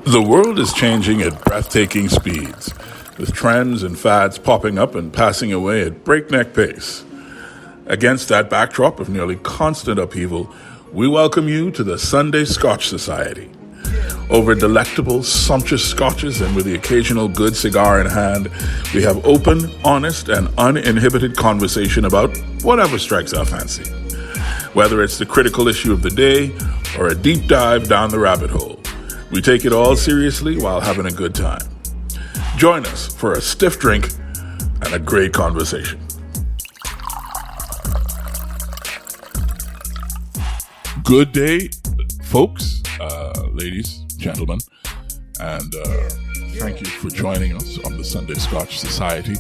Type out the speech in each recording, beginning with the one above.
The world is changing at breathtaking speeds, with trends and fads popping up and passing away at breakneck pace. Against that backdrop of nearly constant upheaval, we welcome you to the Sunday Scotch Society. Over delectable, sumptuous scotches and with the occasional good cigar in hand, we have open, honest, and uninhibited conversation about whatever strikes our fancy. Whether it's the critical issue of the day or a deep dive down the rabbit hole, we take it all seriously while having a good time. Join us for a stiff drink and a great conversation. Good day, folks, ladies, gentlemen, and thank you for joining us on the Sunday Scotch Society.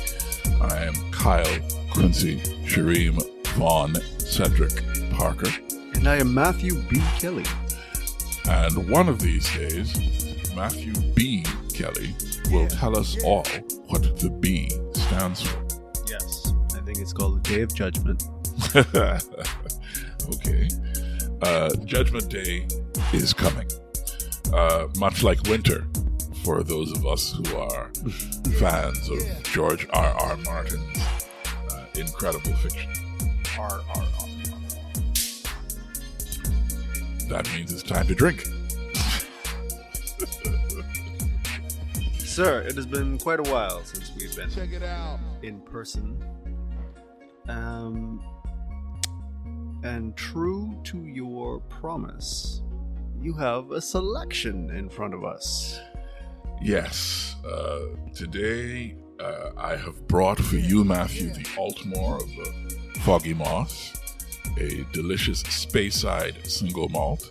I am Kyle, Quincy, Shareem, Vaughn, Cedric, Parker. And I am Matthew B. Kelly. And one of these days, Matthew B. Kelly will tell us all what the B stands for. Yes, I think it's called the Day of Judgment. Okay. Judgment Day is coming. Much like winter, for those of us who are fans of George R.R. Martin's incredible fiction. R.R.R. That means it's time to drink. Sir, it has been quite a while since we've been Check it out. in person. And true to your promise, you have a selection in front of us. Yes. Today, I have brought for you, Matthew, the Altmore of the Foggy Moss, a delicious Speyside single malt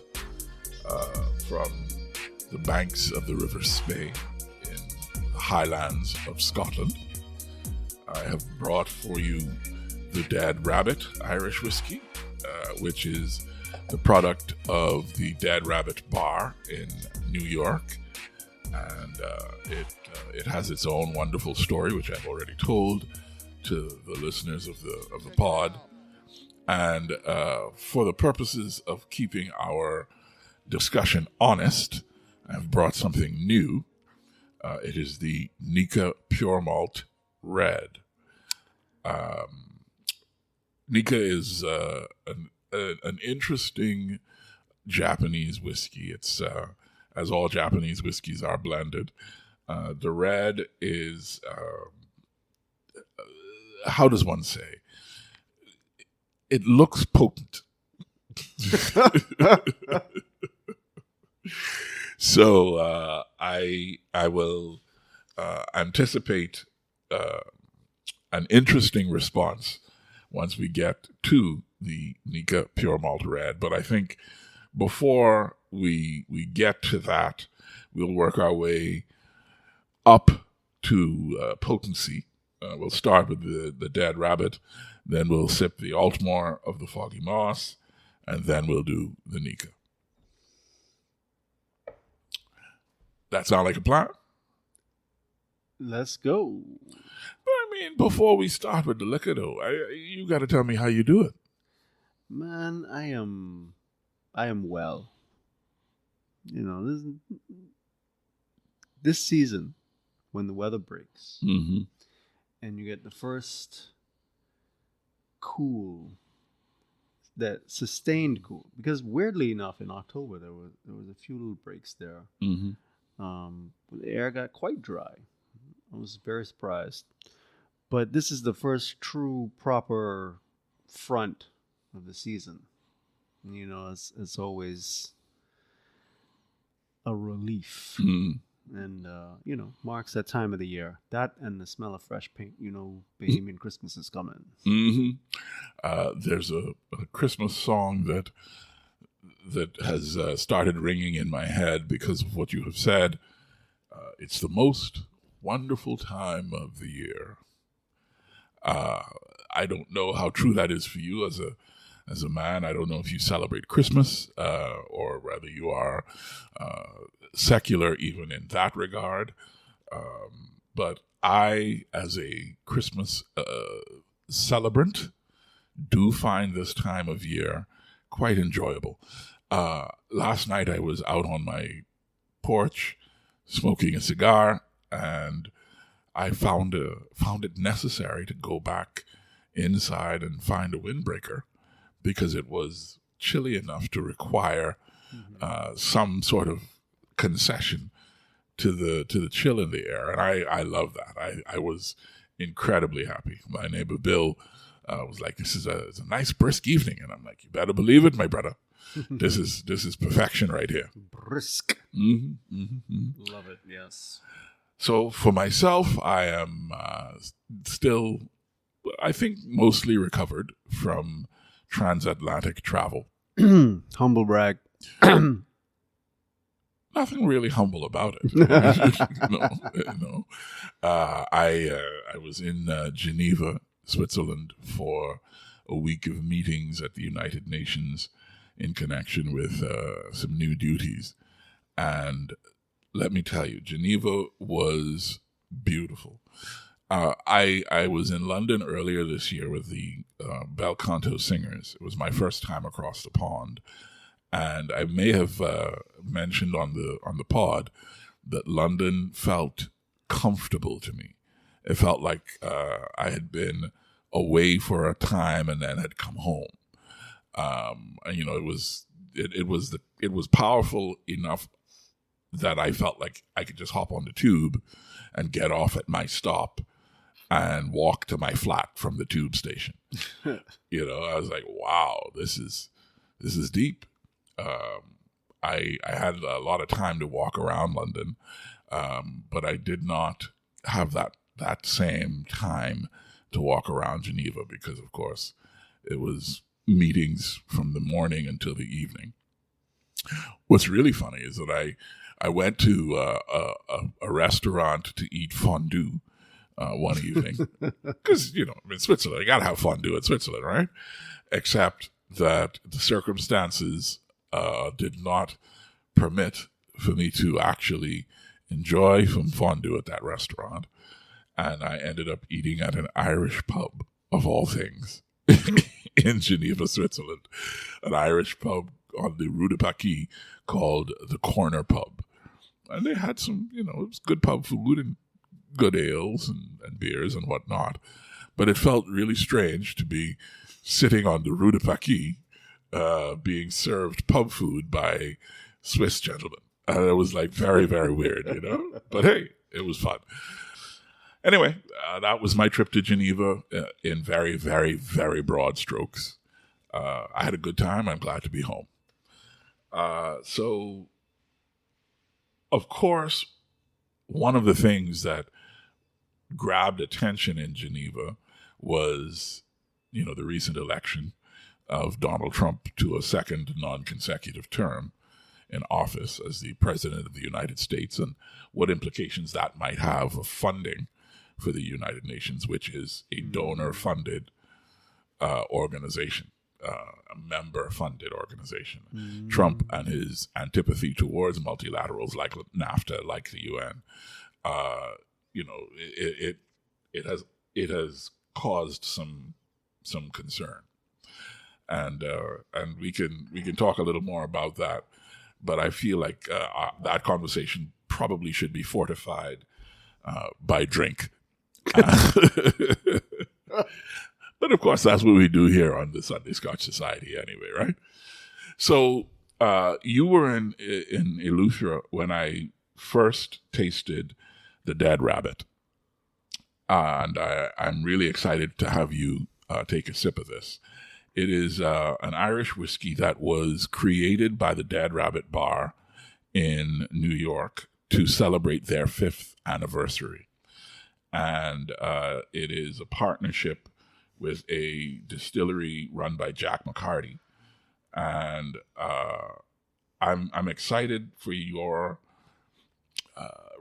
from the banks of the River Spey in the highlands of Scotland. I have brought for you the Dead Rabbit Irish whiskey, which is the product of the Dead Rabbit Bar in New York, and it has its own wonderful story, which I've already told to the listeners of the pod. And for the purposes of keeping our discussion honest, I've brought something new. It is the Nika Pure Malt Red. Nika is an interesting Japanese whiskey. It's as all Japanese whiskeys are blended. The red is, how does one say? It looks potent. So I will anticipate an interesting response once we get to the Nika Pure Malt Red. But I think before we get to that, we'll work our way up to potency. We'll start with the Dead Rabbit, then we'll sip the Altmore of the Foggy Moss, and then we'll do the Nika. That sound like a plan? Let's go. But I mean, before we start with the liquor, though, you got to tell me how you do it. Man, I am well. You know, this season, when the weather breaks, Mm-hmm. and you get the first cool, that sustained cool, because weirdly enough, in October there was a few little breaks there. Mm-hmm. The air got quite dry. I was very surprised, but this is the first true proper front of the season. You know, it's always a relief. Mm-hmm. And, marks that time of the year. That and the smell of fresh paint. You know, Bahamian Christmas is coming. Mm-hmm. There's a Christmas song that has started ringing in my head because of what you have said. It's the most wonderful time of the year. I don't know how true that is for you as a man. I don't know if you celebrate Christmas or whether you are secular even in that regard. But I, as a Christmas celebrant, do find this time of year quite enjoyable. Last night I was out on my porch smoking a cigar, and I found it necessary to go back inside and find a windbreaker because it was chilly enough to require some sort of concession to the chill in the air, and I love that. I was incredibly happy. My neighbor Bill was like, "This is it's a nice brisk evening," and I'm like, "You better believe it, my brother. This is perfection right here." Brisk. Mm-hmm, mm-hmm. Love it. Yes. So for myself, I am still, I think, mostly recovered from transatlantic travel. Humble brag. Nothing really humble about it. No. I was in Geneva, Switzerland, for a week of meetings at the United Nations in connection with some new duties. And let me tell you, Geneva was beautiful. I was in London earlier this year with the Bel Canto Singers. It was my first time across the pond. And I may have mentioned on the pod that London felt comfortable to me. It felt like I had been away for a time and then had come home. And, it was powerful enough that I felt like I could just hop on the tube and get off at my stop and walk to my flat from the tube station. I was like, wow, this is deep. I had a lot of time to walk around London, but I did not have that same time to walk around Geneva because, of course, it was meetings from the morning until the evening. What's really funny is that I went to a restaurant to eat fondue one evening because, in Switzerland, you got to have fondue in Switzerland, right? Except that the circumstances did not permit for me to actually enjoy some fondue at that restaurant. And I ended up eating at an Irish pub, of all things, in Geneva, Switzerland. An Irish pub on the Rue de Paquis called the Corner Pub. And they had some, it was good pub food and good ales and beers and whatnot. But it felt really strange to be sitting on the Rue de Paquis being served pub food by Swiss gentlemen. It was like very, very weird, But hey, it was fun. Anyway, that was my trip to Geneva in very, very, very broad strokes. I had a good time. I'm glad to be home. So, of course, one of the things that grabbed attention in Geneva was, the recent election of Donald Trump to a second non-consecutive term in office as the President of the United States, and what implications that might have of funding for the United Nations, which is a donor-funded organization, a member-funded organization. Trump and his antipathy towards multilaterals like NAFTA, like the UN, it has caused some concern, and we can talk a little more about that. But I feel like that conversation probably should be fortified by drink. But of course, that's what we do here on the Sunday Scotch Society anyway, right? So you were in Eleuthera when I first tasted the Dead Rabbit. And I'm really excited to have you take a sip of this. It is an Irish whiskey that was created by the Dead Rabbit Bar in New York to celebrate their 5th anniversary. And it is a partnership with a distillery run by Jack McCarty. And I'm excited for your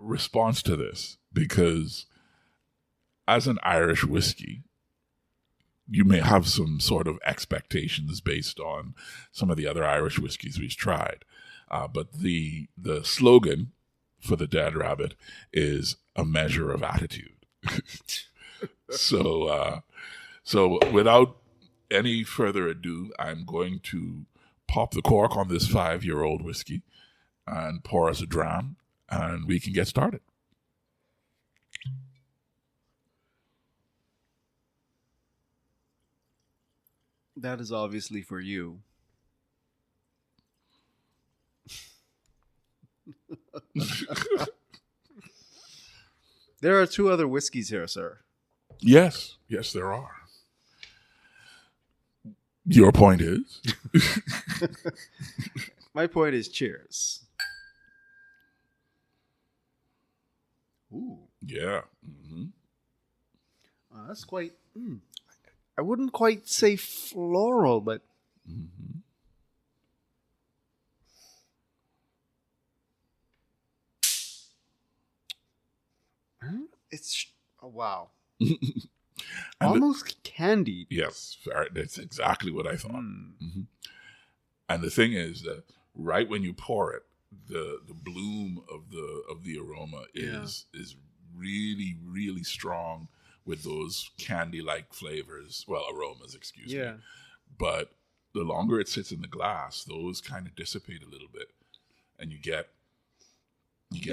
response to this, because as an Irish whiskey, you may have some sort of expectations based on some of the other Irish whiskeys we've tried. But the slogan for the Dead Rabbit is a measure of attitude. So without any further ado, I'm going to pop the cork on this 5-year-old whiskey and pour us a dram and we can get started. That is obviously for you. There are 2 other whiskeys here, sir. Yes, there are. Your point is? My point is cheers. Ooh. Yeah. Mm-hmm. That's quite... I wouldn't quite say floral, but... Mm-hmm. It's... Oh, wow. And almost candied. Yes, that's exactly what I thought. Mm-hmm. And the thing is that right when you pour it, the bloom of the aroma is really, really strong with those candy-like flavors. Well, aromas, excuse me. But the longer it sits in the glass, those kind of dissipate a little bit, and you get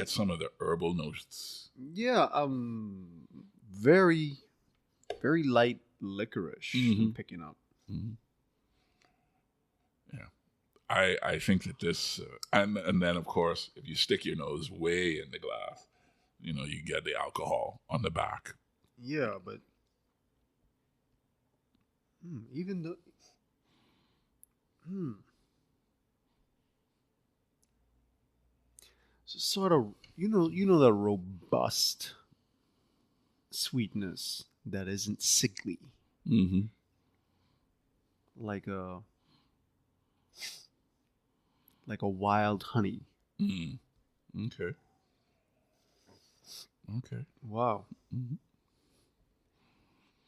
some of the herbal notes. Yeah, very, very light licorice I'm picking up. Mm-hmm. Yeah, I think that this, and then of course, if you stick your nose way in the glass, you get the alcohol on the back. Yeah, but even though, so sort of, the robust sweetness that isn't sickly, like a wild honey. Okay. Wow.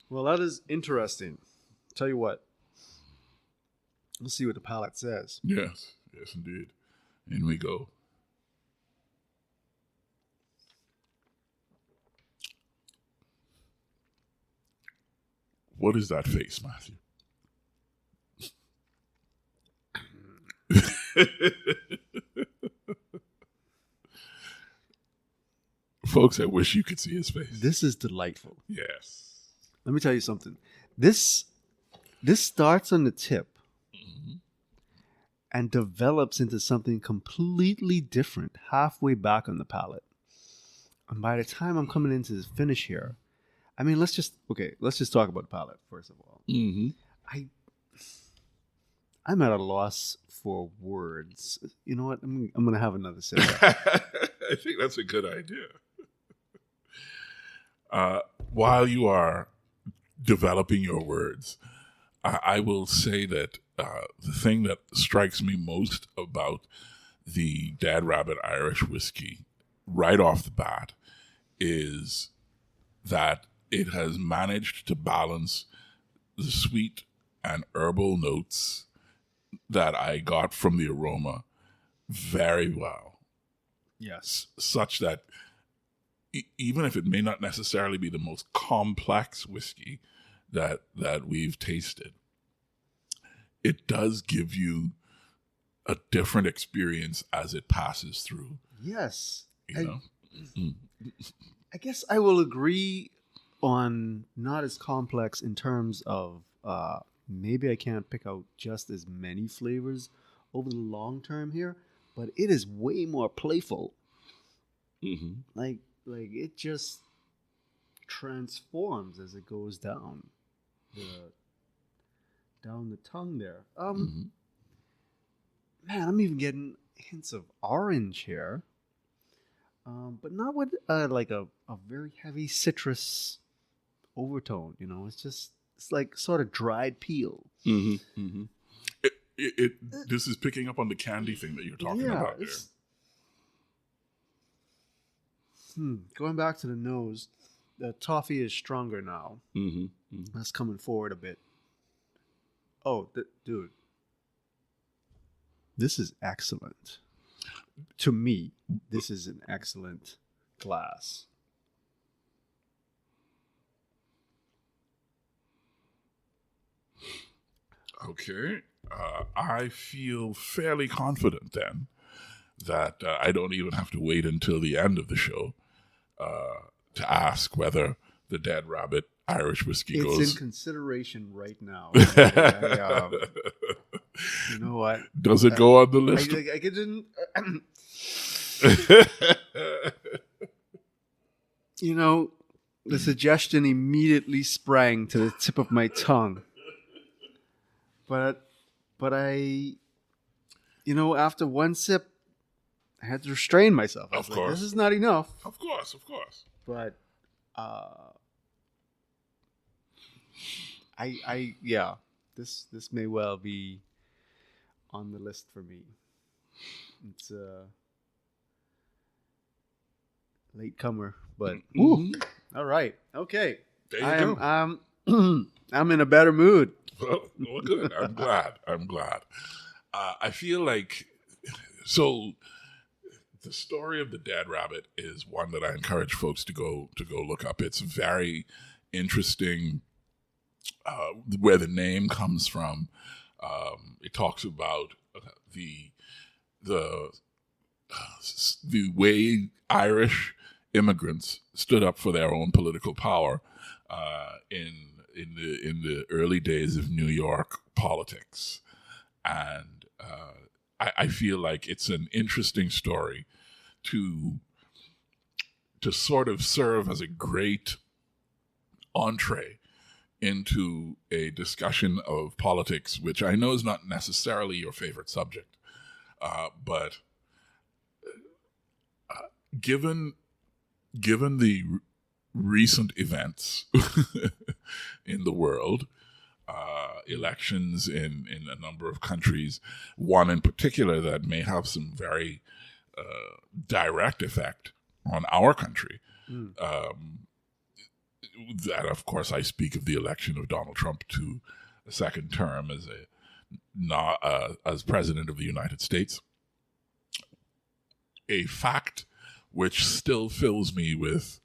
Well, that is interesting. Tell you what. Let's see what the palate says. Yes, indeed. In we go. What is that face, Matthew? Folks, I wish you could see his face. This is delightful. Yes. Let me tell you something. This starts on the tip and develops into something completely different halfway back on the palate. And by the time I'm coming into the finish here, I mean, let's just talk about the palate first of all. I'm at a loss for words. You know what? I'm going to have another sip. I think that's a good idea. While you are developing your words, I will say that the thing that strikes me most about the Dead Rabbit Irish whiskey right off the bat is that it has managed to balance the sweet and herbal notes that I got from the aroma very well. Yes. Such that even if it may not necessarily be the most complex whiskey that we've tasted, it does give you a different experience as it passes through. Yes. I guess I will agree on not as complex in terms of maybe I can't pick out just as many flavors over the long term here, but it is way more playful. Like it just transforms as it goes down the tongue there. Man, I'm even getting hints of orange here, but not with like a very heavy citrus overtone. It's like sort of dried peel. This is picking up on the candy thing that you're talking about there. Going back to the nose, the toffee is stronger now. That's coming forward a bit. Oh, dude. This is excellent. To me, this is an excellent glass. Okay. I feel fairly confident then that I don't even have to wait until the end of the show to ask whether the Dead Rabbit Irish whiskey It's goes. in consideration right now. You know what? Does it go on the list? I didn't. You know, the suggestion immediately sprang to the tip of my tongue. But I, after one sip, I had to restrain myself. I was Of course. This is not enough. Of course. But, this may well be on the list for me. It's a late comer, but all right, okay. There you go. I'm in a better mood. Well, good. I'm glad. I feel like the story of the Dead Rabbit is one that I encourage folks to go look up. It's very interesting. Where the name comes from, it talks about the way Irish immigrants stood up for their own political power in the early days of New York politics, and I feel like it's an interesting story to sort of serve as a great entree into a discussion of politics, which I know is not necessarily your favorite subject, but given the recent events in the world, elections in a number of countries, one in particular that may have some very direct effect on our country. That, of course, I speak of the election of Donald Trump to a second term as president of the United States. A fact which still fills me with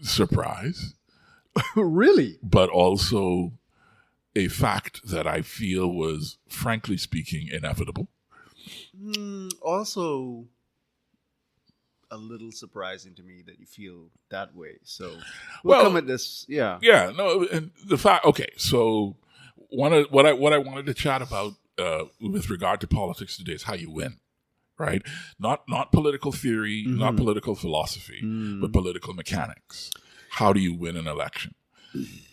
surprise. Really? But also a fact that I feel was, frankly speaking, inevitable. Also, a little surprising to me that you feel that way. So we'll come at this. Yeah. Yeah. No. And the fact. Okay. So what I wanted to chat about with regard to politics today is how you win, right? Not political theory, not political philosophy, but political mechanics. How do you win an election?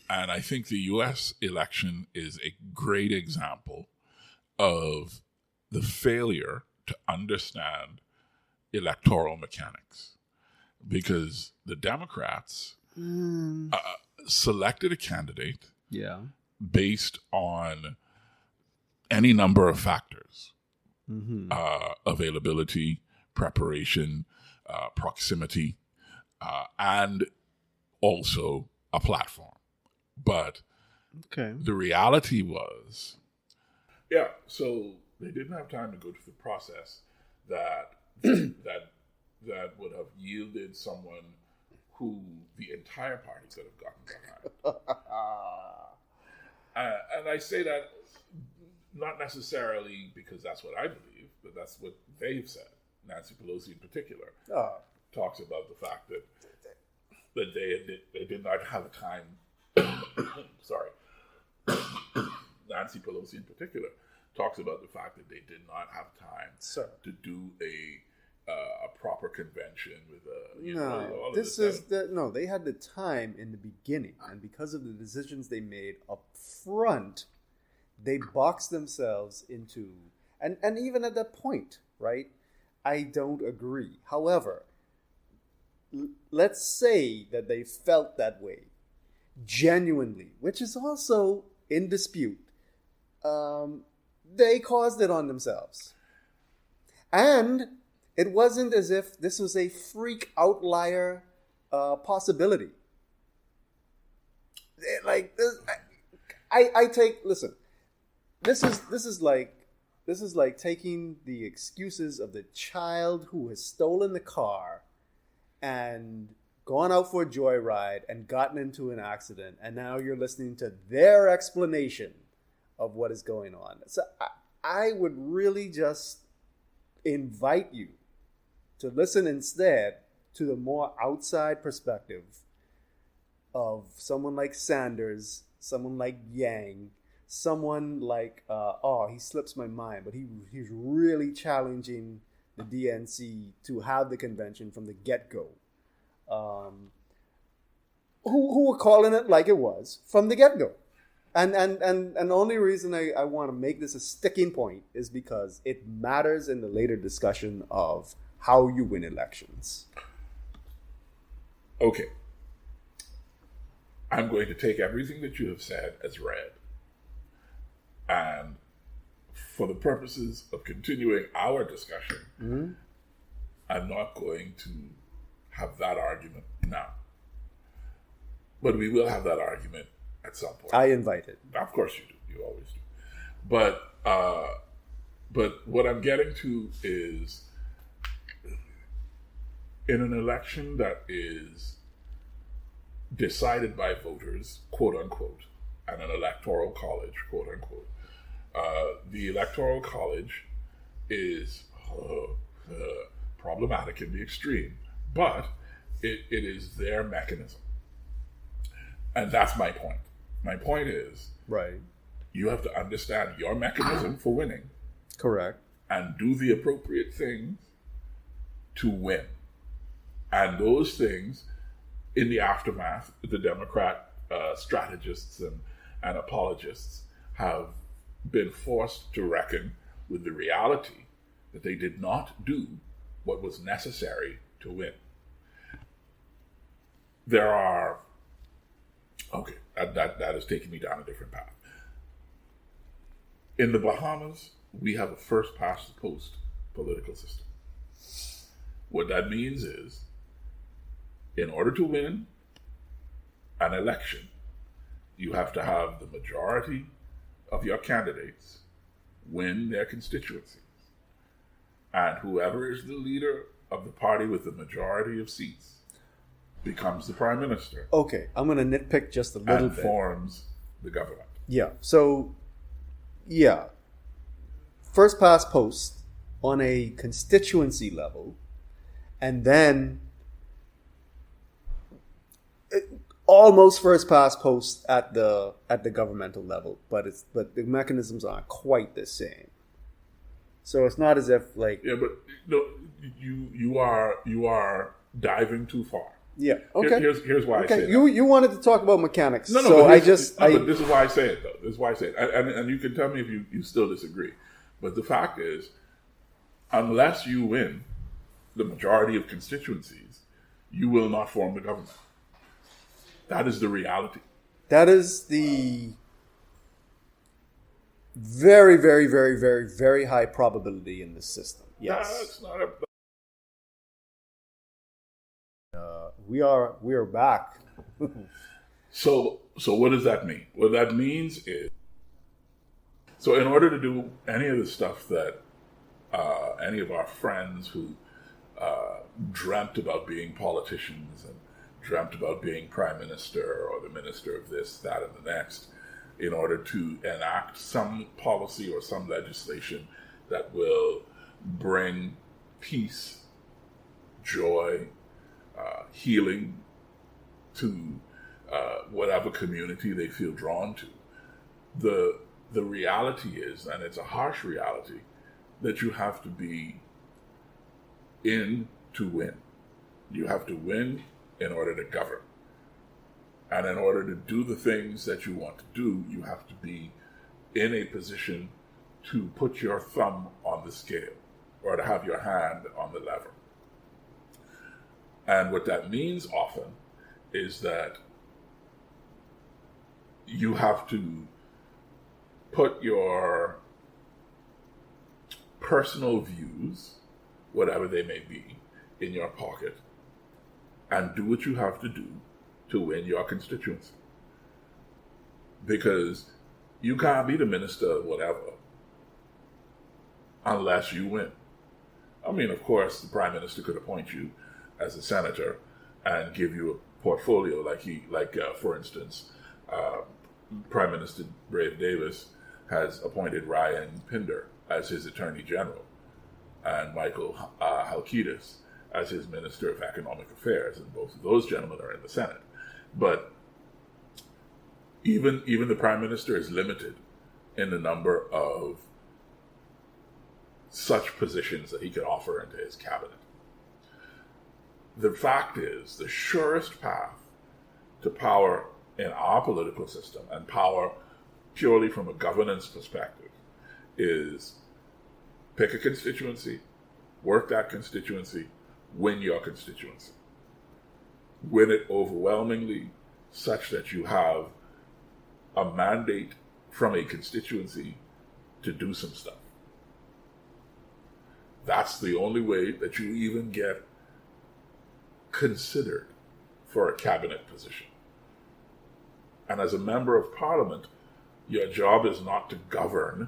And I think the U.S. election is a great example of the failure to understand electoral mechanics, because the Democrats selected a candidate based on any number of factors, availability, preparation, proximity, and also a platform. But the reality was, so they didn't have time to go through the process that would have yielded someone who the entire party could have gotten behind. And I say that not necessarily because that's what I believe, but that's what they've said. Nancy Pelosi in particular talks about the fact that they did not have time. Sorry. Nancy Pelosi in particular talks about the fact that they did not have time to do a proper convention with they had the time in the beginning, and because of the decisions they made up front, they boxed themselves into, and even at that point, right? I don't agree. However, let's say that they felt that way genuinely, which is also in dispute. They caused it on themselves. And it wasn't as if this was a freak outlier possibility. Like this, listen. This is like taking the excuses of the child who has stolen the car and gone out for a joyride and gotten into an accident, and now you're listening to their explanation of what is going on. So I would really just invite you to listen instead to the more outside perspective of someone like Sanders, someone like Yang, someone like, he slips my mind, but he's really challenging the DNC to have the convention from the get-go. Who were calling it like it was from the get-go. And the only reason I want to make this a sticking point is because it matters in the later discussion of how you win elections. Okay. I'm going to take everything that you have said as read. And for the purposes of continuing our discussion, mm-hmm. I'm not going to have that argument now. But we will have that argument at some point. I invite it. Of course you do. You always do. But what I'm getting to is, in an election that is decided by voters, quote unquote, and an electoral college, quote unquote, the electoral college is problematic in the extreme, but it is their mechanism. And that's my point. My point is, right, you have to understand your mechanism for winning. Correct. And do the appropriate things to win. And those things, in the aftermath, the Democrat strategists and apologists have been forced to reckon with the reality that they did not do what was necessary to win. There are... Okay, that is taking me down a different path. In the Bahamas, we have a first-past-the-post political system. What that means is, in order to win an election, you have to have the majority of your candidates win their constituencies. And whoever is the leader of the party with the majority of seats becomes the prime minister. Okay, I'm going to nitpick just a little bit. And forms the government. Yeah, so, yeah. First past post on a constituency level, and then almost first past post at the governmental level, but the mechanisms aren't quite the same. So it's not as if like... Yeah, but no, you are diving too far. Yeah. Okay. Here's why I say that. You wanted to talk about mechanics. No. So but this is why I say it, though. This is why I say it, and you can tell me if you still disagree. But the fact is, unless you win the majority of constituencies, you will not form the government. That is the reality. That is the very, very, very, very, very high probability in this system. Yes. That's not a... We are back. So what does that mean? What that means is, so in order to do any of the stuff that any of our friends who dreamt about being politicians and dreamt about being prime minister or the minister of this, that, and the next, in order to enact some policy or some legislation that will bring peace, joy, healing to whatever community they feel drawn to. The reality is, and it's a harsh reality, that you have to be in to win. You have to win in order to govern. And in order to do the things that you want to do, you have to be in a position to put your thumb on the scale or to have your hand on the lever. And what that means often is that you have to put your personal views, whatever they may be, in your pocket and do what you have to do to win your constituency. Because you can't be the minister of whatever unless you win. I mean, of course, the prime minister could appoint you as a senator and give you a portfolio for instance, Prime Minister Brave Davis has appointed Ryan Pinder as his Attorney General and Michael Halkitis as his Minister of Economic Affairs, and both of those gentlemen are in the Senate. But even the Prime Minister is limited in the number of such positions that he can offer into his cabinet. The fact is, the surest path to power in our political system, and power purely from a governance perspective, is pick a constituency, work that constituency, win your constituency. Win it overwhelmingly, such that you have a mandate from a constituency to do some stuff. That's the only way that you even get considered for a cabinet position. And as a member of parliament, your job is not to govern,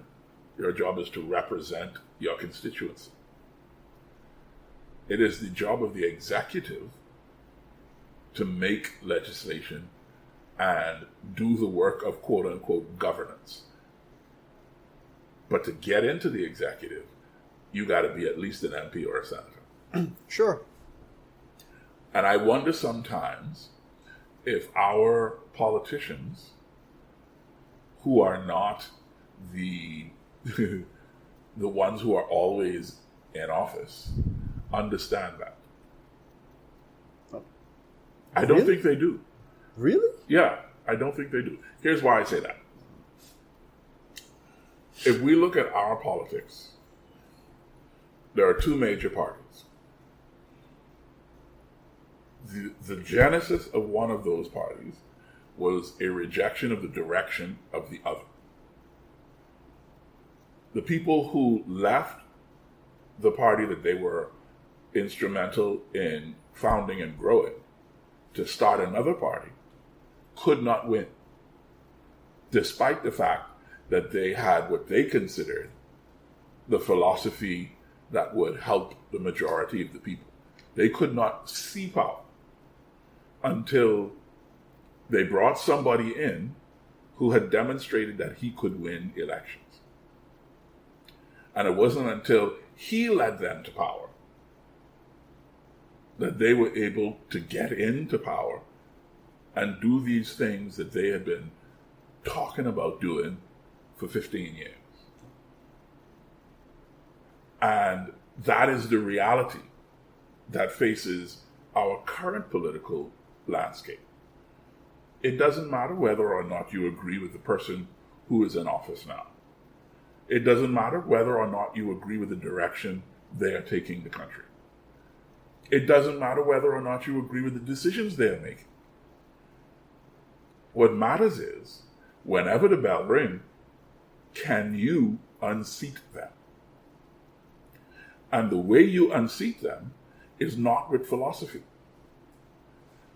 your job is to represent your constituency. It is the job of the executive to make legislation and do the work of quote-unquote governance. But to get into the executive, you got to be at least an MP or a senator. Sure. And I wonder sometimes if our politicians, who are not the the ones who are always in office, understand that. I don't think they do. Really? Yeah, I don't think they do. Here's why I say that. If we look at our politics, there are two major parties. The genesis of one of those parties was a rejection of the direction of the other. The people who left the party that they were instrumental in founding and growing to start another party could not win, despite the fact that they had what they considered the philosophy that would help the majority of the people. They could not see power until they brought somebody in who had demonstrated that he could win elections. And it wasn't until he led them to power that they were able to get into power and do these things that they had been talking about doing for 15 years. And that is the reality that faces our current political landscape. It doesn't matter whether or not you agree with the person who is in office now. It doesn't matter whether or not you agree with the direction they are taking the country. It doesn't matter whether or not you agree with the decisions they are making. What matters is, whenever the bell rings, can you unseat them? And the way you unseat them is not with philosophy.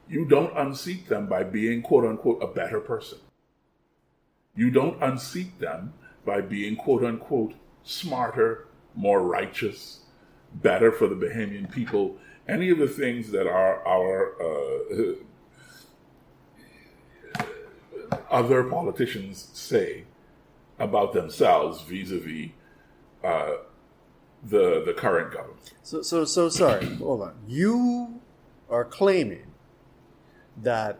You don't unseat them by being, quote unquote, a better person. You don't unseat them by being, quote unquote, smarter, more righteous, better for the Bahamian people. Any of the things that our other politicians say about themselves vis-a-vis the current government. So sorry, hold on. You are claiming that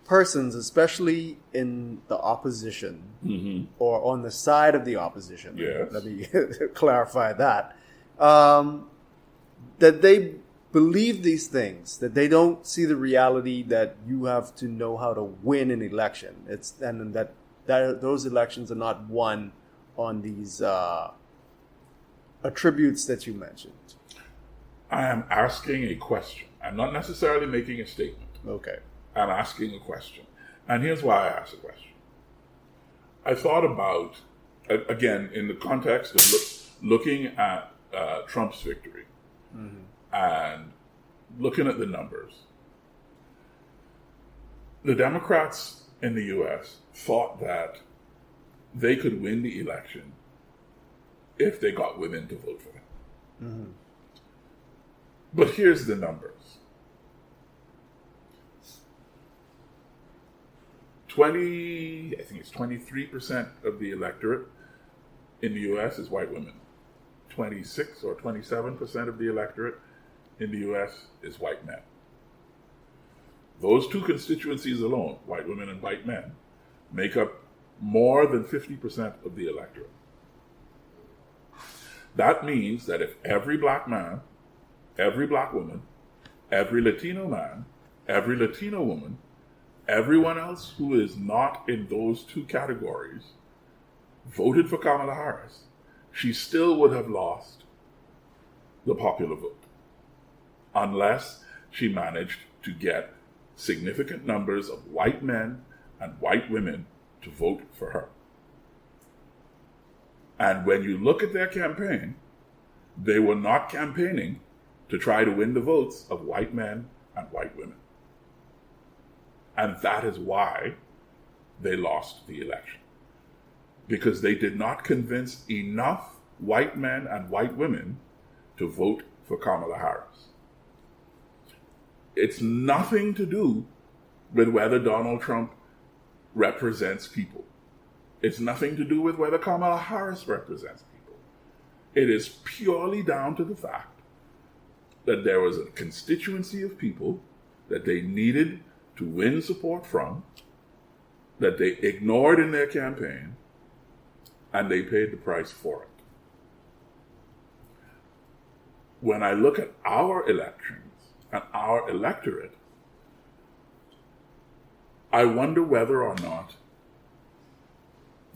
persons, especially in the opposition or on the side of the opposition, yes. Let me clarify that, that they believe these things, that they don't see the reality that you have to know how to win an election. And that those elections are not won on these attributes that you mentioned. I am asking a question. I'm not necessarily making a statement. Okay. I'm asking a question. And here's why I asked the question. I thought about, again, in the context of looking at Trump's victory and looking at the numbers. The Democrats in the U.S. thought that they could win the election if they got women to vote for them. But here's the numbers. I think it's 23% of the electorate in the U.S. is white women. 26 or 27% of the electorate in the U.S. is white men. Those two constituencies alone, white women and white men, make up more than 50% of the electorate. That means that if every black man, every black woman, every Latino man, every Latino woman, everyone else who is not in those two categories voted for Kamala Harris, she still would have lost the popular vote unless she managed to get significant numbers of white men and white women to vote for her. And when you look at their campaign, they were not campaigning to try to win the votes of white men and white women. And that is why they lost the election. Because they did not convince enough white men and white women to vote for Kamala Harris. It's nothing to do with whether Donald Trump represents people. It's nothing to do with whether Kamala Harris represents people. It is purely down to the fact that there was a constituency of people that they needed to win support from, that they ignored in their campaign, and they paid the price for it. When I look at our elections and our electorate, I wonder whether or not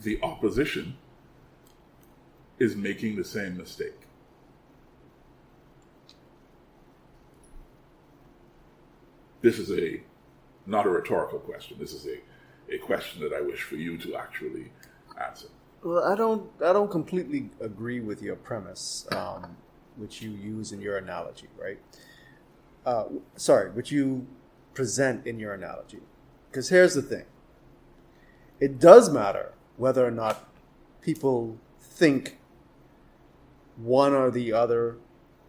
the opposition is making the same mistake. This is not a rhetorical question. This is a question that I wish for you to actually answer. Well, I don't completely agree with your premise, which you use in your analogy, right? Which you present in your analogy. Because here's the thing. It does matter whether or not people think one or the other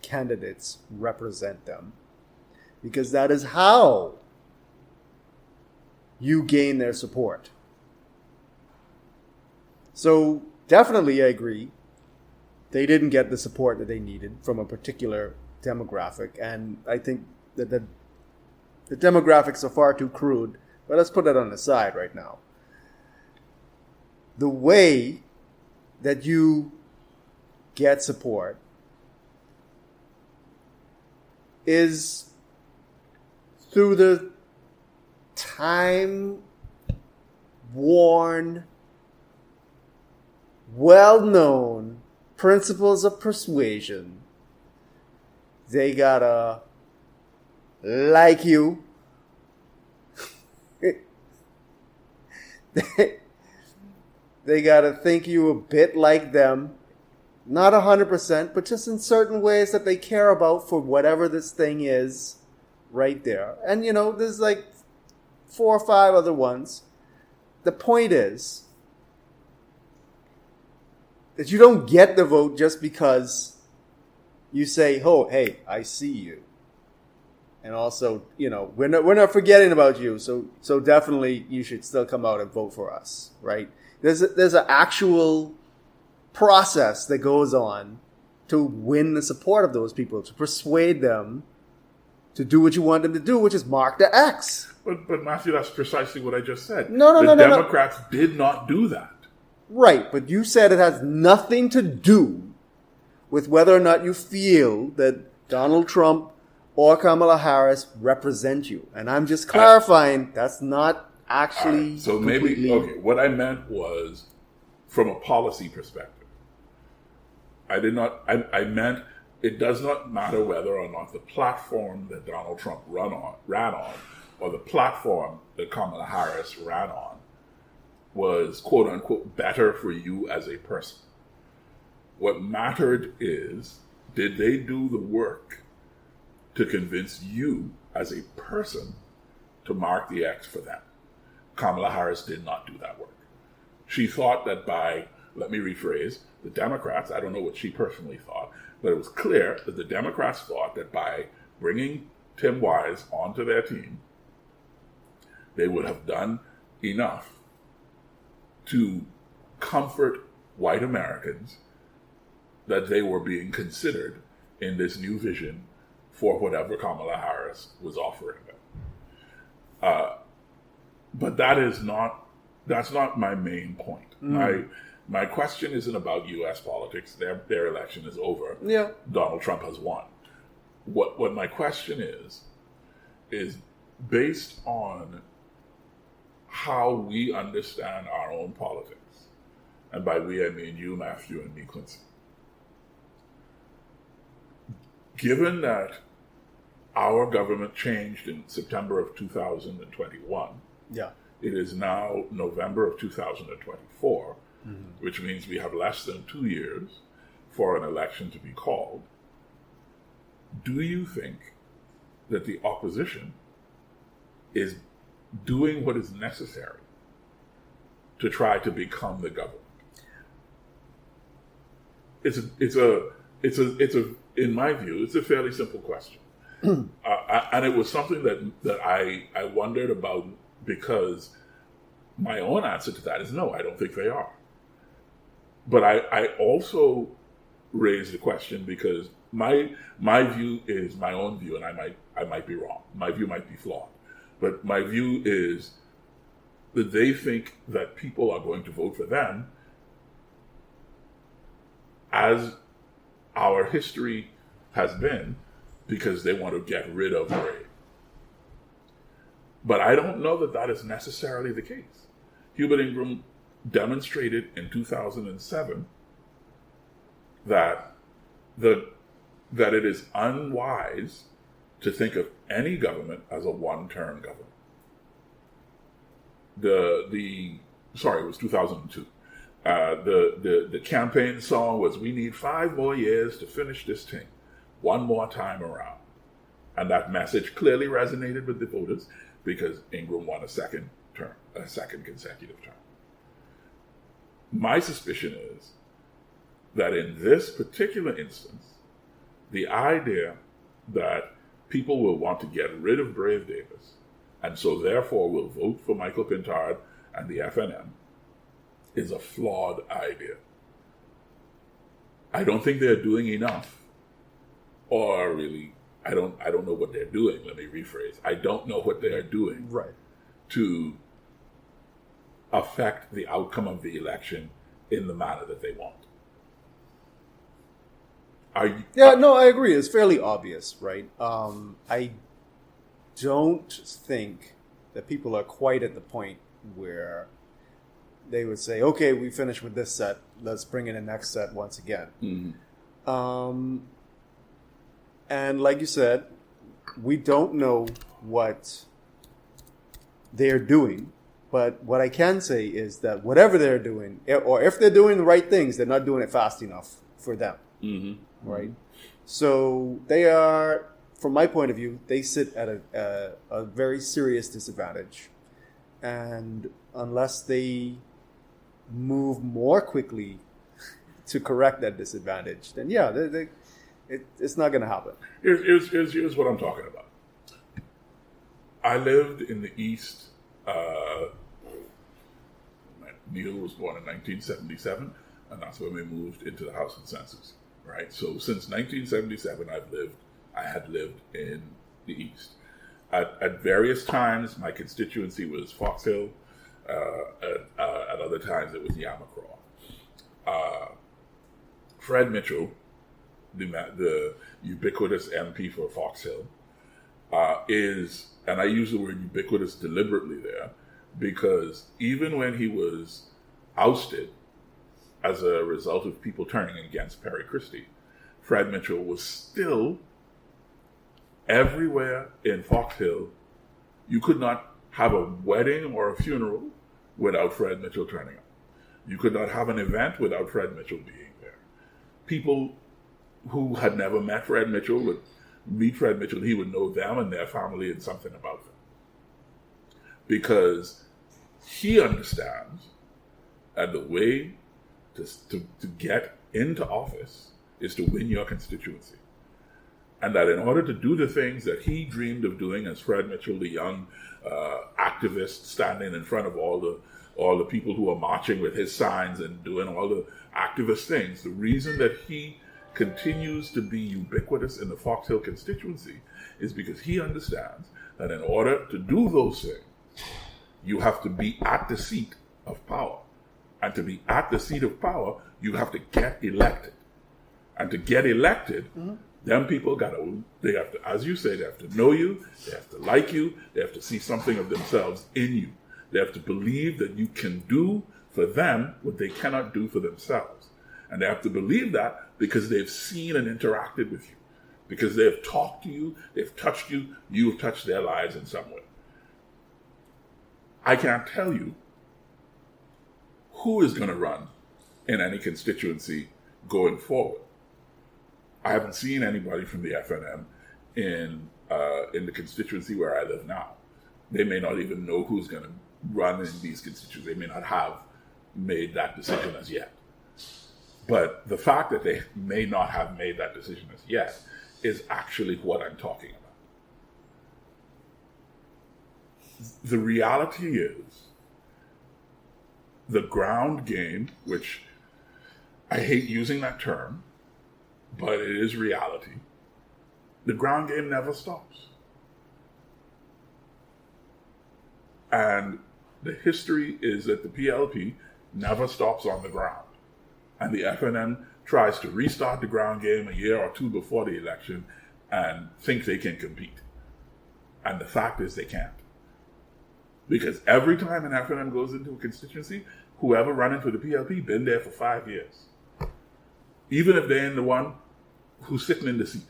candidates represent them. Because that is how you gain their support. So definitely I agree. They didn't get the support that they needed from a particular demographic. And I think that the demographics are far too crude. But let's put that on the side right now. The way that you get support is through the time-worn, well-known principles of persuasion. They gotta like you. They gotta think you a bit like them. Not 100%, but just in certain ways that they care about for whatever this thing is right there. And, there's like 4 or 5 other ones. The point is that you don't get the vote just because you say, oh, hey, I see you. And also, we're not forgetting about you. So definitely you should still come out and vote for us, right? There's an actual process that goes on to win the support of those people, to persuade them to do what you want them to do, which is mark the X. But Matthew, that's precisely what I just said. No. The Democrats did not do that. Right, but you said it has nothing to do with whether or not you feel that Donald Trump or Kamala Harris represent you. And I'm just clarifying that's not actually right, so completely... maybe, okay, what I meant was from a policy perspective. I meant it does not matter whether or not the platform that Donald Trump ran on, or the platform that Kamala Harris ran on was quote unquote better for you as a person. What mattered is, did they do the work to convince you as a person to mark the X for them? Kamala Harris did not do that work. She thought that let me rephrase, the Democrats, I don't know what she personally thought, but it was clear that the Democrats thought that by bringing Tim Wise onto their team, they would have done enough to comfort white Americans that they were being considered in this new vision for whatever Kamala Harris was offering them. But that's not my main point. My question isn't about U.S. politics. Their election is over. Yeah. Donald Trump has won. What my question is based on how we understand our own politics. And by we, I mean you, Matthew, and me, Quincy. Given that our government changed in September of 2021, Yeah. it is now November of 2024, which means we have less than 2 years for an election to be called. Do you think that the opposition is doing what is necessary to try to become the government? It's a in my view, it's a fairly simple question. And it was something that I wondered about, because my own answer to that is no, I don't think they are. But I also raised the question because my view is my own view, and I might be wrong. My view might be flawed. But my view is that they think that people are going to vote for them, as our history has been, because they want to get rid of Ray. But I don't know that that is necessarily the case. Hubert Ingram demonstrated in 2007 that it is unwise to think of any government as a one-term government. It was 2002. The campaign song was, "We need 5 more years to finish this thing, one more time around." And that message clearly resonated with the voters because Ingram won a second consecutive term. My suspicion is that in this particular instance, the idea that people will want to get rid of Brave Davis, and so therefore will vote for Michael Pintard and the FNM, is a flawed idea. I don't think they're doing enough, or really, I don't know what they're doing. Let me rephrase. I don't know what they're doing to affect the outcome of the election in the manner that they want. I agree. It's fairly obvious, right? I don't think that people are quite at the point where they would say, okay, we finished with this set, let's bring in the next set once again. Mm-hmm. And like you said, we don't know what they're doing, but what I can say is that whatever they're doing, or if they're doing the right things, they're not doing it fast enough for them. Mm-hmm. Right? So they are, from my point of view, they sit at a very serious disadvantage. And unless they move more quickly to correct that disadvantage, then it's not going to happen. Here's what I'm talking about. I lived in the East. Neil was born in 1977, and that's when we moved into the House Consensus. Right. So since 1977, I had lived in the East. At various times, my constituency was Fox Hill. At other times, it was Yamacraw. Fred Mitchell, the ubiquitous MP for Fox Hill, is, and I use the word ubiquitous deliberately there, because even when he was ousted as a result of people turning against Perry Christie, Fred Mitchell was still everywhere in Fox Hill. You could not have a wedding or a funeral without Fred Mitchell turning up. You could not have an event without Fred Mitchell being there. People who had never met Fred Mitchell would meet Fred Mitchell. He would know them and their family and something about them. Because he understands, and the way to get into office is to win your constituency. And that in order to do the things that he dreamed of doing as Fred Mitchell, the young activist standing in front of all the people who are marching with his signs and doing all the activist things, the reason that he continues to be ubiquitous in the Fox Hill constituency is because he understands that in order to do those things, you have to be at the seat of power. And to be at the seat of power, you have to get elected. And to get elected, them people they have to, as you say, they have to know you, they have to like you, they have to see something of themselves in you. They have to believe that you can do for them what they cannot do for themselves. And they have to believe that because they've seen and interacted with you. Because they have talked to you, they've touched you, you have touched their lives in some way. I can't tell you who is going to run in any constituency going forward. I haven't seen anybody from the FNM in the constituency where I live now. They may not even know who's going to run in these constituencies. They may not have made that decision as yet. But the fact that they may not have made that decision as yet is actually what I'm talking about. The reality is, the ground game, which I hate using that term, but it is reality, the ground game never stops. And the history is that the PLP never stops on the ground. And the FNM tries to restart the ground game a year or two before the election and think they can compete. And the fact is they can't. Because every time an FNM goes into a constituency, whoever running for the PLP been there for 5 years. Even if they're the one who's sitting in the seat.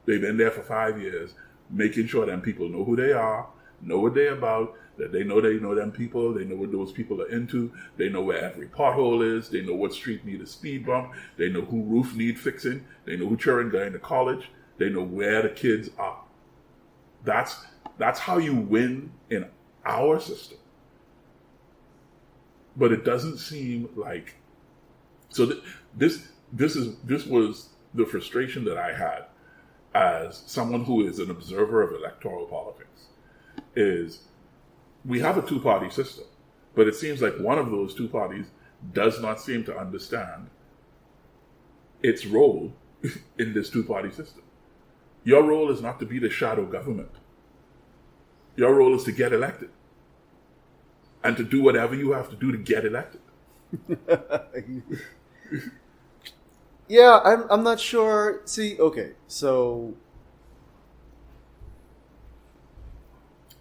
They've been there for 5 years, making sure them people know who they are, know what they're about, that they know them people, they know what those people are into, they know where every pothole is, they know what street need a speed bump, they know who roof need fixing, they know who children going to college, they know where the kids are. That's how you win in our system. But it doesn't seem like... So this was the frustration that I had as someone who is an observer of electoral politics, is we have a two-party system, but it seems like one of those two parties does not seem to understand its role in this two-party system. Your role is not to be the shadow government. Your role is to get elected and to do whatever you have to do to get elected. Yeah, I'm not sure. See, okay, so...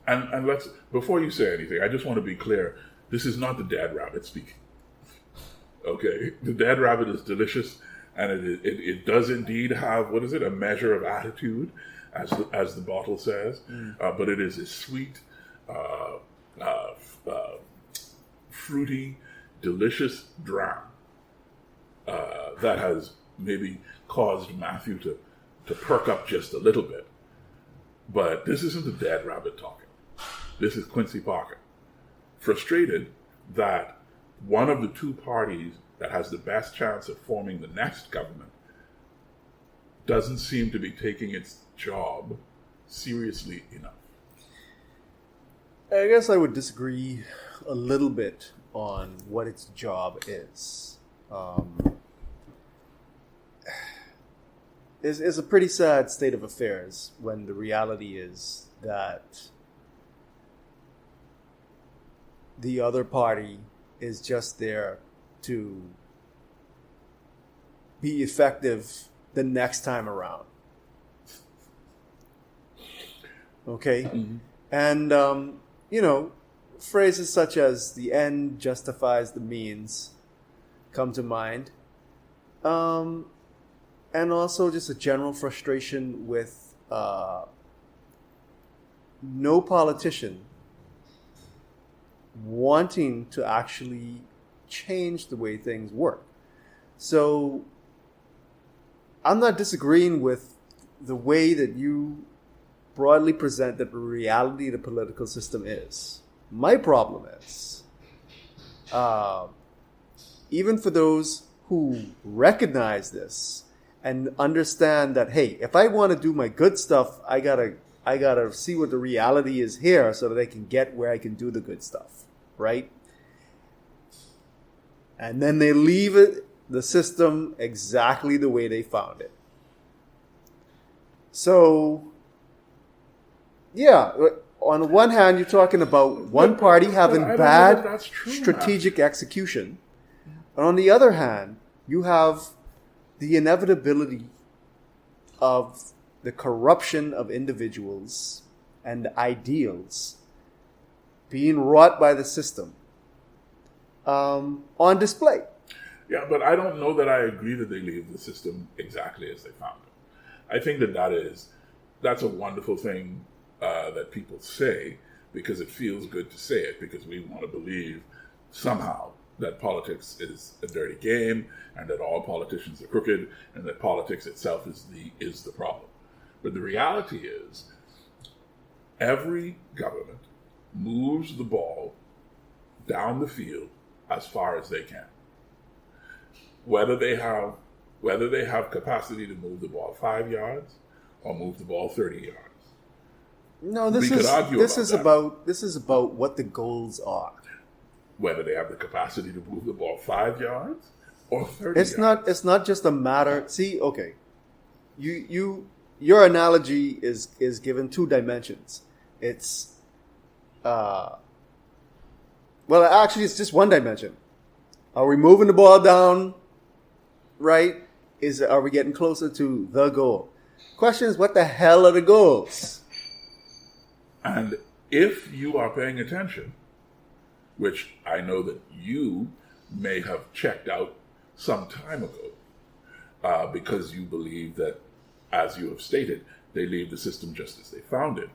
And let's, before you say anything, I just want to be clear. This is not the Dead Rabbit speaking. Okay? The Dead Rabbit is delicious, and it does indeed have, what is it, a measure of attitude, as the bottle says. But it is a sweet, fruity, delicious dram that has maybe caused Matthew to perk up just a little bit. But this isn't the Dead Rabbit talking. This is Quincy Parker, frustrated that one of the two parties that has the best chance of forming the next government doesn't seem to be taking its job seriously enough. I guess I would disagree a little bit on what its job is. It's a pretty sad state of affairs when the reality is that the other party is just there to be effective the next time around. Okay? Mm-hmm. And, phrases such as the end justifies the means come to mind. And also just a general frustration with no politician wanting to actually change the way things work. So I'm not disagreeing with the way that you broadly present that the reality of the political system is. My problem is, even for those who recognize this and understand that, hey, if I want to do my good stuff, I gotta see what the reality is here so that I can get where I can do the good stuff, right? And then they leave the system exactly the way they found it. So, yeah, on the one hand, you're talking about one party having bad strategic execution. And on the other hand, you have the inevitability of the corruption of individuals and ideals being wrought by the system on display. Yeah, but I don't know that I agree that they leave the system exactly as they found it. I think that's a wonderful thing that people say because it feels good to say it, because we want to believe somehow that politics is a dirty game and that all politicians are crooked and that politics itself is the problem. But the reality is every government moves the ball down the field as far as they can. Whether they have capacity to move the ball 5 yards or move the ball 30 yards. No, this is about what the goals are. Whether they have the capacity to move the ball 5 yards or 30 yards. It's not just a matter. See, okay, your analogy is given 2 dimensions. It's well, actually, it's just 1 dimension. Are we moving the ball down? Right? Are we getting closer to the goal? Question is, what the hell are the goals? And if you are paying attention, which I know that you may have checked out some time ago, because you believe that, as you have stated, they leave the system just as they found it.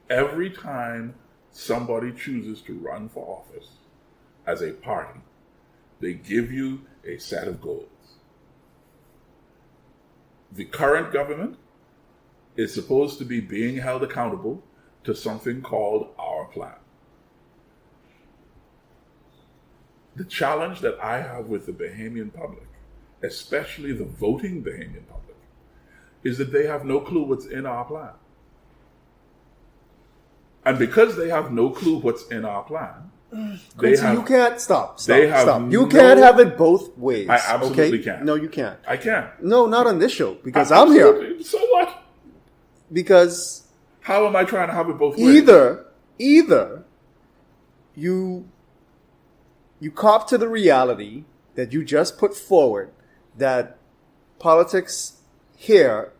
Every time somebody chooses to run for office as a party, they give you a set of goals. The current government is supposed to be being held accountable to something called our plan. The challenge that I have with the Bahamian public, especially the voting Bahamian public, is that they have no clue what's in our plan. And because they have no clue what's in our plan, Quincy, you can't stop. You can't have it both ways. I absolutely can't. No, you can't. I can't. No, not on this show, because I'm here. So what? Because how am I trying to have it both ways? Either you cop to the reality that you just put forward, that politics here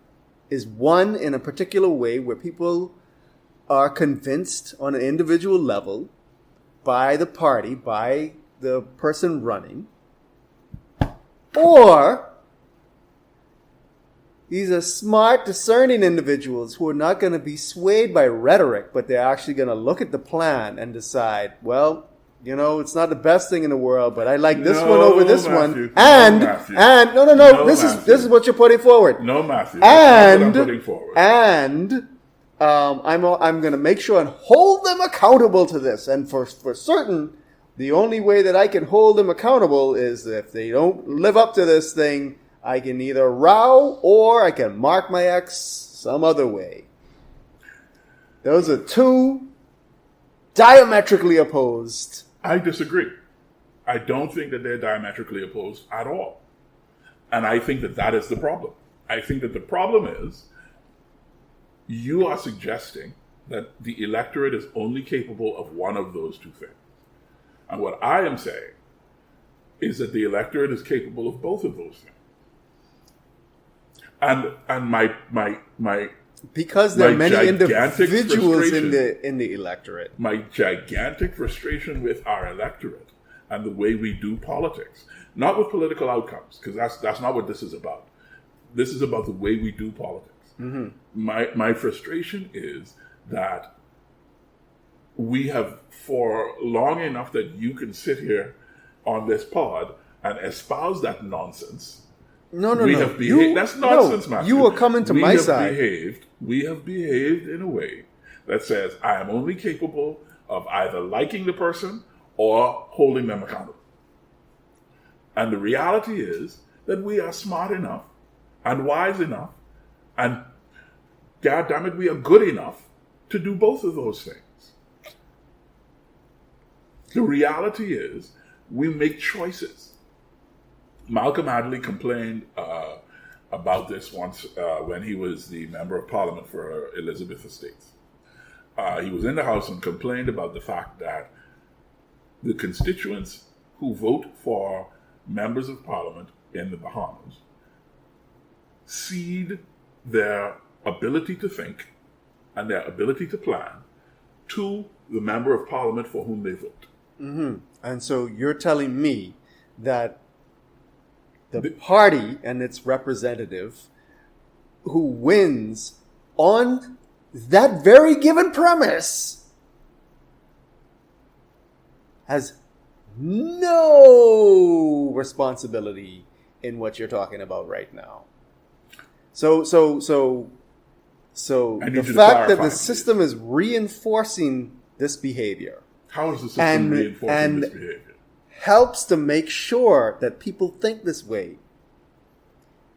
is won in a particular way where people are convinced on an individual level by the party, by the person running, or these are smart, discerning individuals who are not going to be swayed by rhetoric, but they're actually going to look at the plan and decide, well, you know, it's not the best thing in the world, but I like this one over this one. And this is what you're putting forward. No, Matthew. That's not what I'm putting forward. And I'm going to make sure and hold them accountable to this. And for certain, the only way that I can hold them accountable is if they don't live up to this thing, I can either row or I can mark my X some other way. Those are 2 diametrically opposed. I disagree. I don't think that they're diametrically opposed at all. And I think that is the problem. I think that the problem is you are suggesting that the electorate is only capable of one of those 2 things. And what I am saying is that the electorate is capable of both of those things. And my because there are many individuals in the electorate. My gigantic frustration with our electorate and the way we do politics, not with political outcomes, because that's not what this is about. This is about the way we do politics. Mm-hmm. My frustration is that we have, for long enough that you can sit here on this pod and espouse that nonsense. No. That's nonsense, Matthew. You are coming to my side. We have behaved in a way that says I am only capable of either liking the person or holding them accountable. And the reality is that we are smart enough and wise enough and, God damn it, we are good enough to do both of those things. The reality is we make choices. Malcolm Hadley complained about this once when he was the Member of Parliament for Elizabeth Estates. He was in the House and complained about the fact that the constituents who vote for members of Parliament in the Bahamas cede their ability to think and their ability to plan to the Member of Parliament for whom they vote. Mm-hmm. And so you're telling me that the party and its representative who wins on that very given premise has no responsibility in what you're talking about right now. So the fact that the system is reinforcing this behavior. How is the system reinforcing this behavior? Helps to make sure that people think this way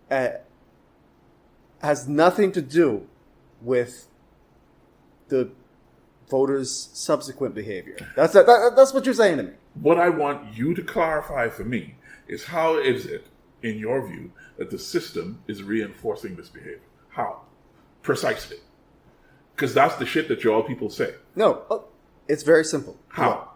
has nothing to do with the voters' subsequent behavior. That's what you're saying to me. What I want you to clarify for me is how is it, in your view, that the system is reinforcing this behavior? How? Precisely. Because that's the shit that y'all people say. No, it's very simple. How? Look,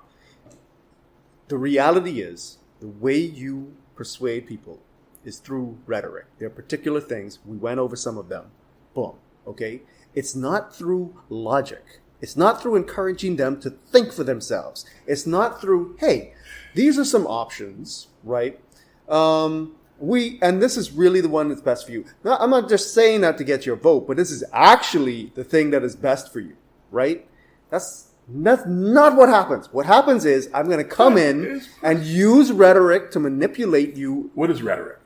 the reality is the way you persuade people is through rhetoric. There are particular things. We went over some of them. Boom. Okay? It's not through logic. It's not through encouraging them to think for themselves. It's not through, hey, these are some options, right? And this is really the one that's best for you. Now, I'm not just saying that to get your vote, but this is actually the thing that is best for you, right? That's not what happens. What happens is I'm going to come in and use rhetoric to manipulate you. What is rhetoric?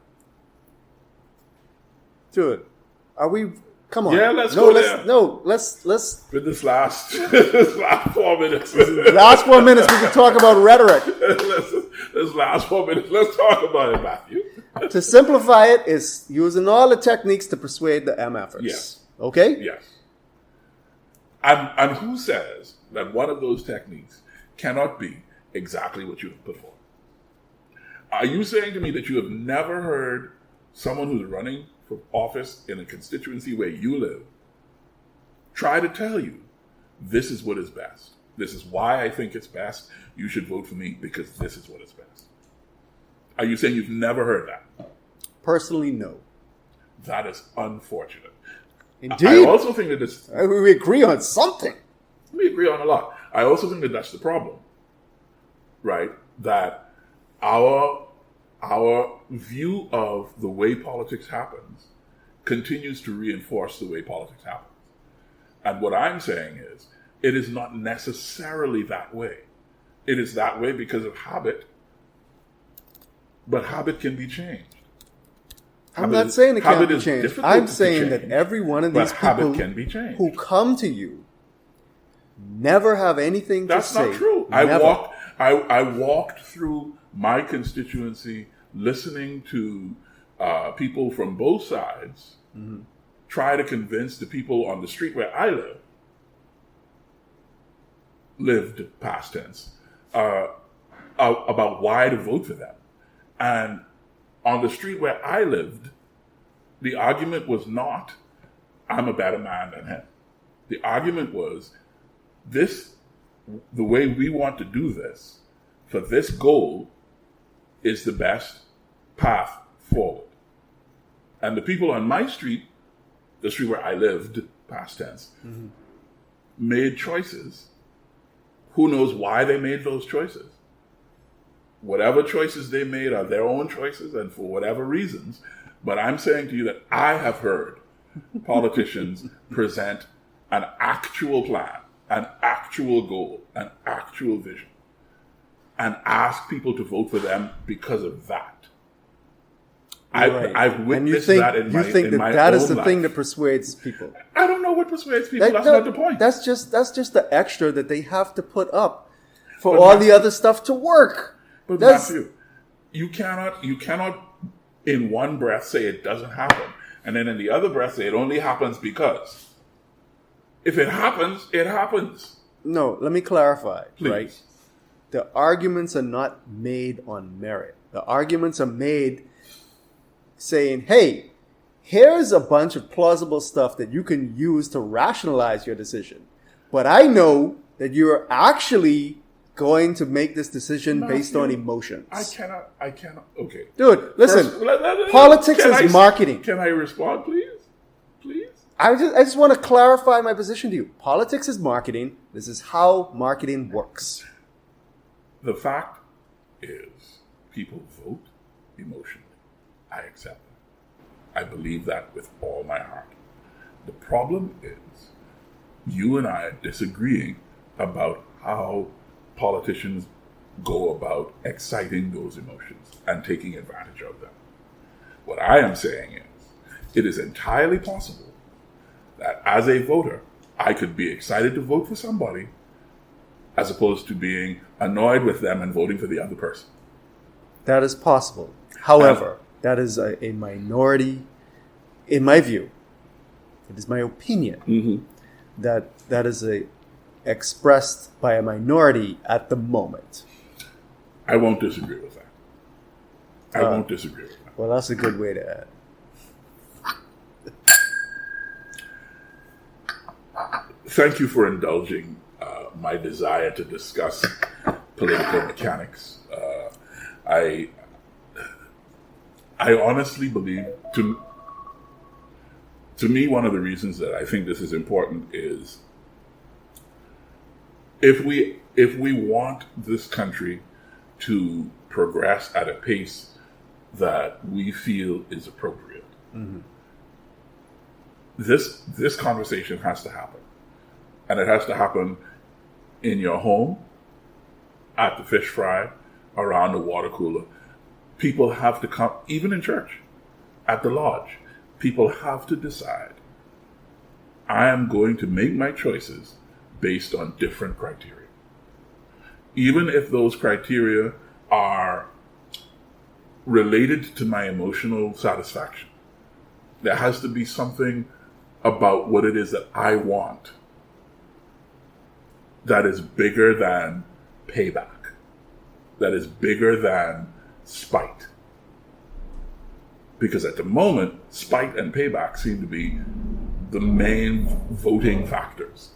Dude, are we... Come on. Yeah, let's go there. Let's... With this last 4 minutes. Last 4 minutes, we can talk about rhetoric. This last 4 minutes, let's talk about it, Matthew. To simplify it is using all the techniques to persuade the MFers. Yes. Okay? Yes. And who says that one of those techniques cannot be exactly what you have put forward? Are you saying to me that you have never heard someone who's running for office in a constituency where you live try to tell you this is what is best? This is why I think it's best. You should vote for me because this is what is best. Are you saying you've never heard that? Personally, no. That is unfortunate. Indeed. I also think that this... We agree on something. We agree on a lot. I also think that that's the problem, right? That our view of the way politics happens continues to reinforce the way politics happens. And what I'm saying is, it is not necessarily that way. It is that way because of habit, but habit can be changed. I'm not saying it can't be changed. I'm saying that every one of these people who come to you never have anything to say. That's not true. I walked through my constituency listening to people from both sides try to convince the people on the street where I lived past tense, about why to vote for them. And on the street where I lived, the argument was not, I'm a better man than him. The argument was, the way we want to do this, for this goal, is the best path forward. And the people on my street, the street where I lived, past tense, made choices. Who knows why they made those choices? Whatever choices they made are their own choices and for whatever reasons. But I'm saying to you that I have heard politicians present an actual plan, an actual goal, an actual vision, and ask people to vote for them because of that. I've witnessed that in my own life. You think that is the thing that persuades people? I don't know what persuades people. That's not the point. That's just the extra that they have to put up for all the other stuff to work. But Matthew, you cannot in one breath say it doesn't happen, and then in the other breath say it only happens because. If it happens, it happens. No, let me clarify, Please. right? The arguments are not made on merit. The arguments are made saying, hey, here's a bunch of plausible stuff that you can use to rationalize your decision. But I know that you're actually going to make this decision based on emotions. I cannot, okay. Dude, listen, First, politics is marketing. Can I respond, please? Please? I just want to clarify my position to you. Politics is marketing. This is how marketing works. The fact is, people vote emotionally. I accept that. I believe that with all my heart. The problem is, you and I are disagreeing about how politicians go about exciting those emotions and taking advantage of them. What I am saying is, it is entirely possible that as a voter, I could be excited to vote for somebody as opposed to being annoyed with them and voting for the other person. That is possible. However, that is a minority, in my view. It is my opinion that is expressed by a minority at the moment. I won't disagree with that. I won't disagree with that. Well, that's a good way to add. Thank you for indulging my desire to discuss political mechanics. I honestly believe, to me, one of the reasons that I think this is important is if we want this country to progress at a pace that we feel is appropriate, this conversation has to happen. And it has to happen in your home, at the fish fry, around the water cooler. People have to come, even in church, at the lodge. People have to decide, I am going to make my choices based on different criteria. Even if those criteria are related to my emotional satisfaction, there has to be something about what it is that I want that is bigger than payback, that is bigger than spite. Because at the moment, spite and payback seem to be the main voting factors.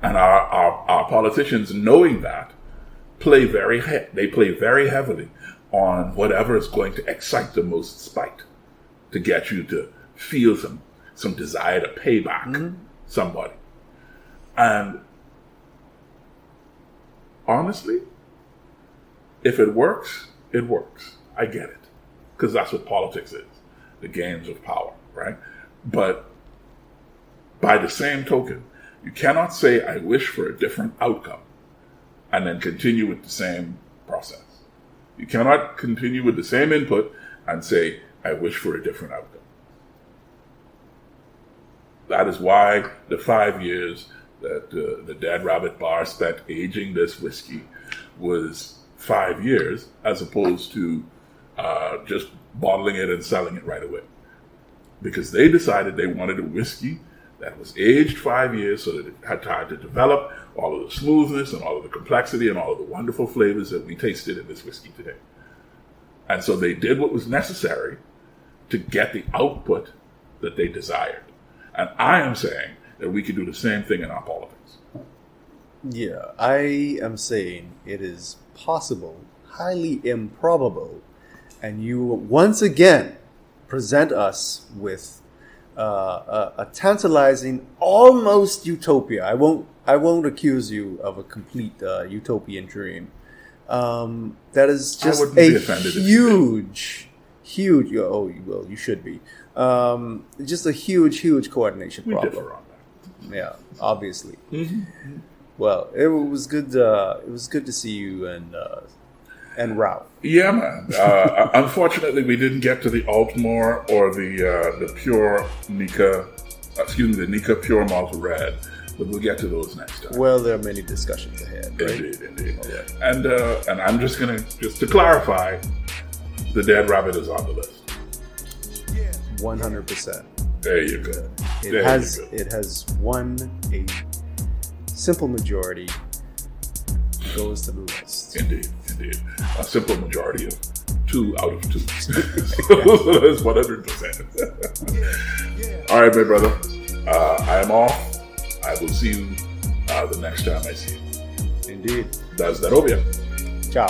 And our politicians, knowing that, play very heavily on whatever is going to excite the most spite, to get you to feel some desire to pay back somebody. And honestly, if it works, it works. I get it. Because that's what politics is. The games of power, right? But by the same token, you cannot say, I wish for a different outcome, and then continue with the same process. You cannot continue with the same input and say, I wish for a different outcome. That is why the 5 years that the Dead Rabbit Bar spent aging this whiskey was 5 years, as opposed to just bottling it and selling it right away. Because they decided they wanted a whiskey that was aged 5 years so that it had time to develop all of the smoothness and all of the complexity and all of the wonderful flavors that we tasted in this whiskey today. And so they did what was necessary to get the output that they desired. And I am saying that we could do the same thing in our politics. Yeah, I am saying it is possible, highly improbable, and you once again present us with a tantalizing, almost utopia. I won't accuse you of a complete utopian dream. That is just a huge. Oh, well, you should be. Just a huge coordination problem. We differ on that. Yeah, obviously. Well, it was good. It was good to see you and Rao. Yeah, man. Unfortunately, we didn't get to the Altmore or the pure Nika. The Nika Pure Malt Red, but we'll get to those next time. Well, there are many discussions ahead. Right? Indeed. Right. And I'm just to clarify, the dead rabbit is on the list. 100%. There you go. It has won a simple majority. Goes to the list. Indeed. A simple majority of 2 out of 2. So that's 100%. All right, my brother. I am off. I will see you the next time I see you. Indeed. Da zdrowie. Ciao.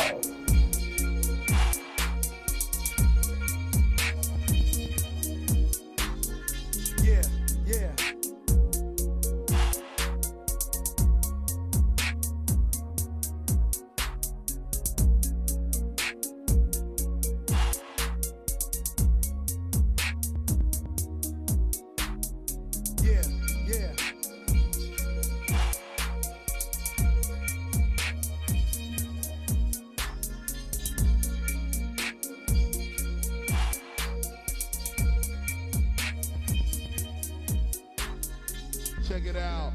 Check it out.